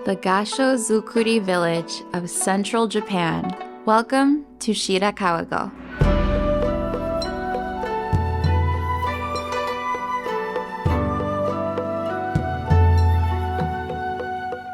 the Gassho-Zukuri village of central Japan. Welcome to Shirakawa-Go.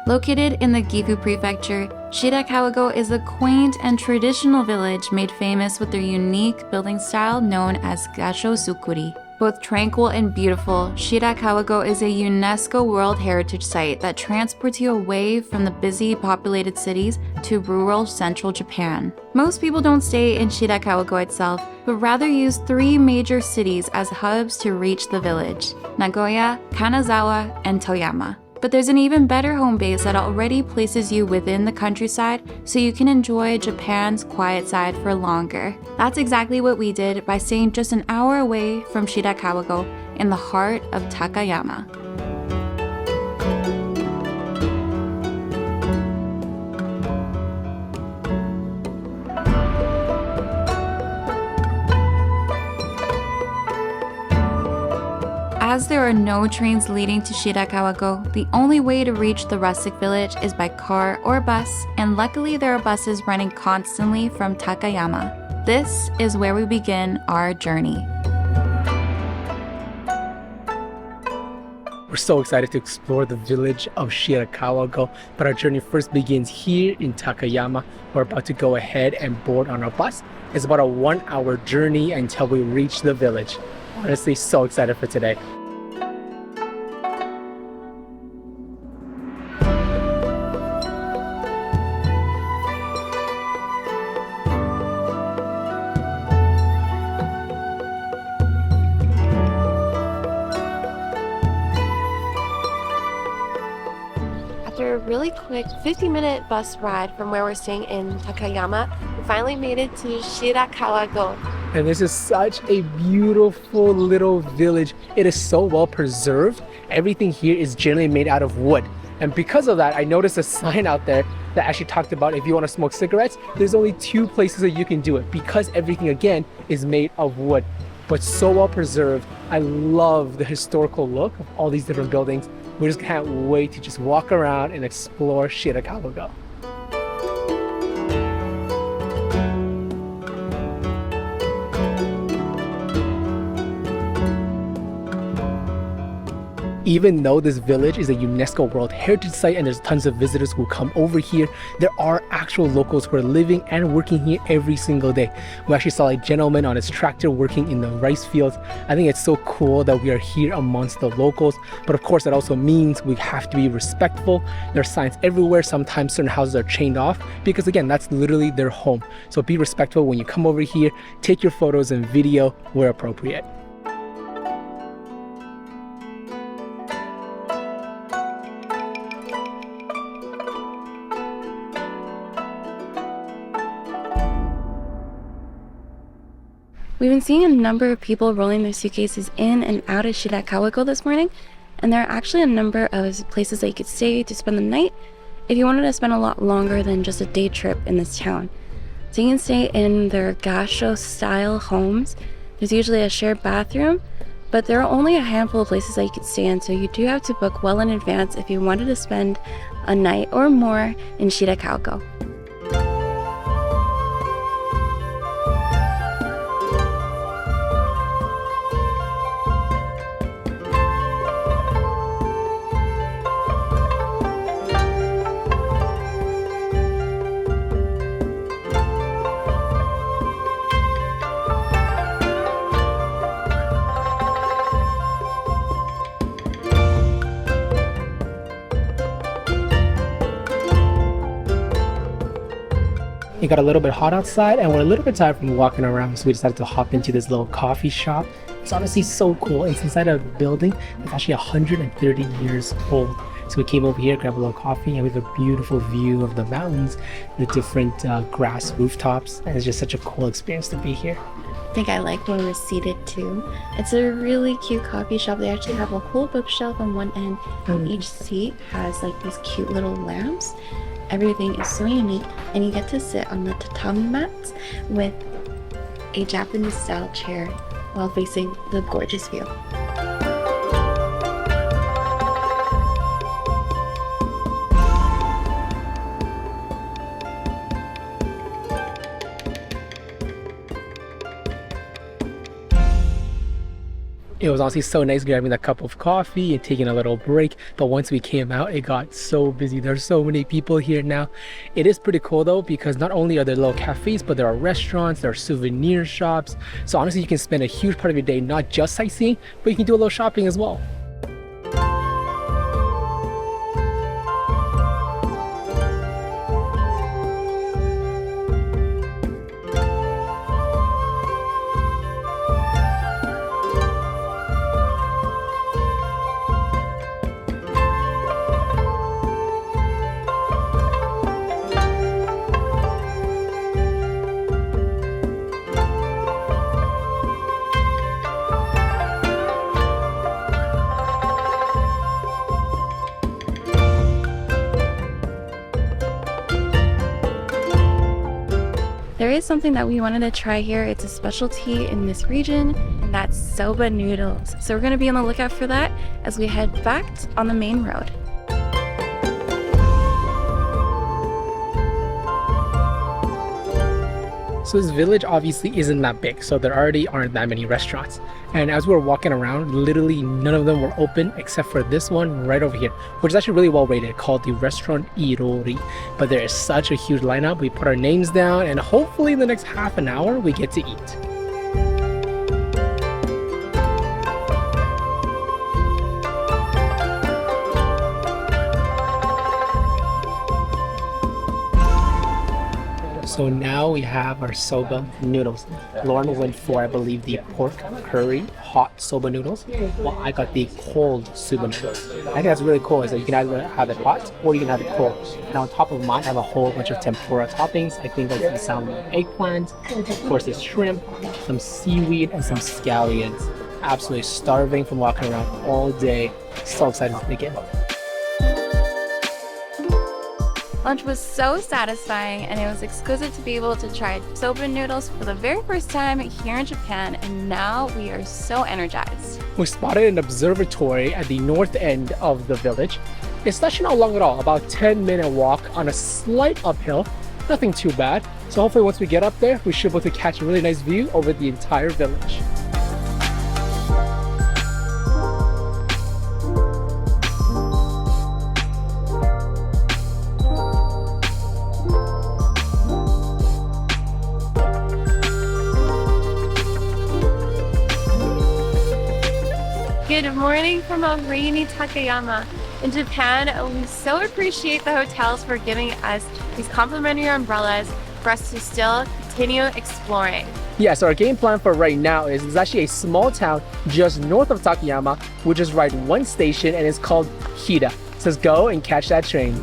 Located in the Gifu Prefecture, Shirakawa-Go is a quaint and traditional village made famous with their unique building style known as Gassho-Zukuri. Both tranquil and beautiful, Shirakawa-Go is a UNESCO World Heritage Site that transports you away from the busy populated cities to rural central Japan. Most people don't stay in Shirakawa-Go itself, but rather use three major cities as hubs to reach the village: Nagoya, Kanazawa, and Toyama. But there's an even better home base that already places you within the countryside so you can enjoy Japan's quiet side for longer. That's exactly what we did by staying just an hour away from Shirakawa-Go in the heart of Takayama. As there are no trains leading to Shirakawa-Go, the only way to reach the rustic village is by car or bus, and luckily there are buses running constantly from Takayama. This is where we begin our journey. We're so excited to explore the village of Shirakawa-Go, but our journey first begins here in Takayama. We're about to go ahead and board on our bus. It's about a 1-hour journey until we reach the village. Honestly, so excited for today. After a really quick 50-minute bus ride from where we're staying in Takayama, we finally made it to Shirakawa-Go. And this is such a beautiful little village. It is so well preserved. Everything here is generally made out of wood. And because of that, I noticed a sign out there that actually talked about if you want to smoke cigarettes, there's only 2 places that you can do it because everything again is made of wood. But so well preserved. I love the historical look of all these different buildings. We just can't wait to just walk around and explore Shirakawa-Go. Even though this village is a UNESCO World Heritage Site and there's tons of visitors who come over here, there are actual locals who are living and working here every single day. We actually saw a gentleman on his tractor working in the rice fields. I think it's so cool that we are here amongst the locals, but of course that also means we have to be respectful. There are signs everywhere. Sometimes certain houses are chained off because again, that's literally their home. So be respectful when you come over here. Take your photos and video where appropriate. We've been seeing a number of people rolling their suitcases in and out of Shirakawa-Go this morning, and there are actually a number of places that you could stay to spend the night if you wanted to spend a lot longer than just a day trip in this town. So you can stay in their Gassho-style homes. There's usually a shared bathroom, but there are only a handful of places that you could stay in, so you do have to book well in advance if you wanted to spend a night or more in Shirakawa-Go. It got a little bit hot outside and we're a little bit tired from walking around, so we decided to hop into this little coffee shop. It's honestly so cool. It's inside a building that's actually 130 years old. So we came over here, grabbed a little coffee, and we have a beautiful view of the mountains, the different grass rooftops, and it's just such a cool experience to be here. I think I like where we're seated too. It's a really cute coffee shop. They actually have a whole bookshelf on one end, and each seat has like these cute little lamps. Everything is so unique, and you get to sit on the tatami mats with a Japanese style chair while facing the gorgeous view. It was honestly so nice grabbing that cup of coffee and taking a little break. But once we came out, it got so busy. There's so many people here now. It is pretty cool though, because not only are there little cafes, but there are restaurants, there are souvenir shops. So honestly, you can spend a huge part of your day not just sightseeing, but you can do a little shopping as well. There is something that we wanted to try here. It's a specialty in this region, and that's soba noodles. So we're going to be on the lookout for that as we head back on the main road. So this village obviously isn't that big, so there already aren't that many restaurants. And as we were walking around, literally none of them were open except for this one right over here, which is actually really well rated, called the restaurant Irori. But there is such a huge lineup. We put our names down and hopefully in the next half an hour we get to eat. So now we have our soba noodles. Lauren went for, I believe, the pork curry hot soba noodles, while I got the cold soba noodles. I think that's really cool, is that you can either have it hot or you can have it cold. And on top of mine, I have a whole bunch of tempura toppings. I think that's the salmon and eggplant. Of course, there's shrimp, some seaweed, and some scallions. Absolutely starving from walking around all day. So excited to begin. Lunch was so satisfying, and it was exquisite to be able to try soba noodles for the very first time here in Japan, and now we are so energized. We spotted an observatory at the north end of the village. It's actually not long at all, about 10-minute walk on a slight uphill, nothing too bad. So hopefully once we get up there, we should be able to catch a really nice view over the entire village. Good morning from a rainy Takayama. In Japan, we so appreciate the hotels for giving us these complimentary umbrellas for us to still continue exploring. Yeah, so our game plan for right now is there's actually a small town just north of Takayama. We'll just ride one station and it's called Hida. So let's go and catch that train.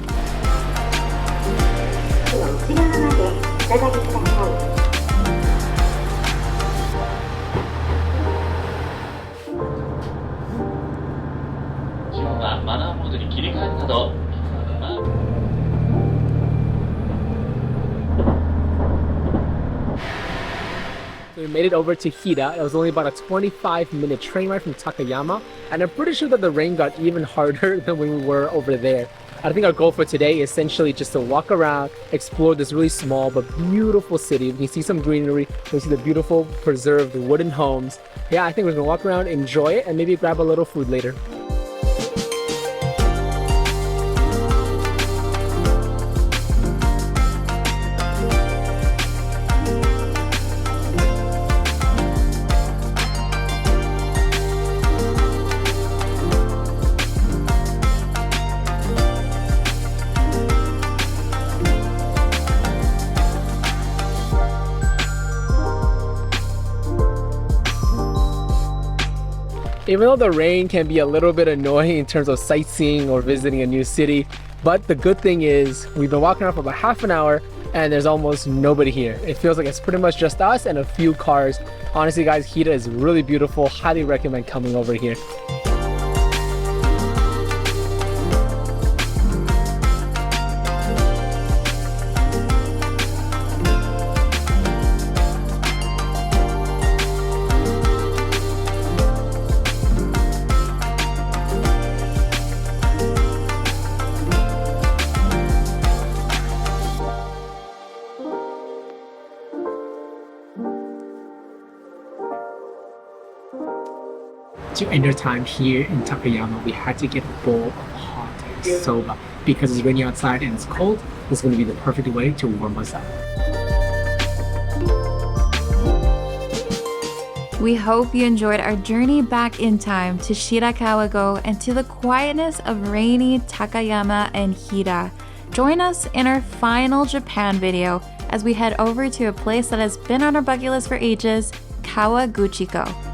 So we made it over to Hida. It was only about a 25-minute train ride from Takayama, and I'm pretty sure that the rain got even harder than when we were over there. I think our goal for today is essentially just to walk around, explore this really small but beautiful city. We can see some greenery, we can see the beautiful preserved wooden homes. Yeah, I think we're gonna walk around, enjoy it, and maybe grab a little food later. Even though the rain can be a little bit annoying in terms of sightseeing or visiting a new city, but the good thing is we've been walking around for about half an hour and there's almost nobody here. It feels like it's pretty much just us and a few cars. Honestly guys, Hida is really beautiful. Highly recommend coming over here. to end our time here in Takayama, we had to get a bowl of hot soba. Because it's raining outside and it's cold, it's going to be the perfect way to warm us up. We hope you enjoyed our journey back in time to Shirakawa-Go and to the quietness of rainy Takayama and Hida. Join us in our final Japan video as we head over to a place that has been on our bucket list for ages, Kawaguchiko.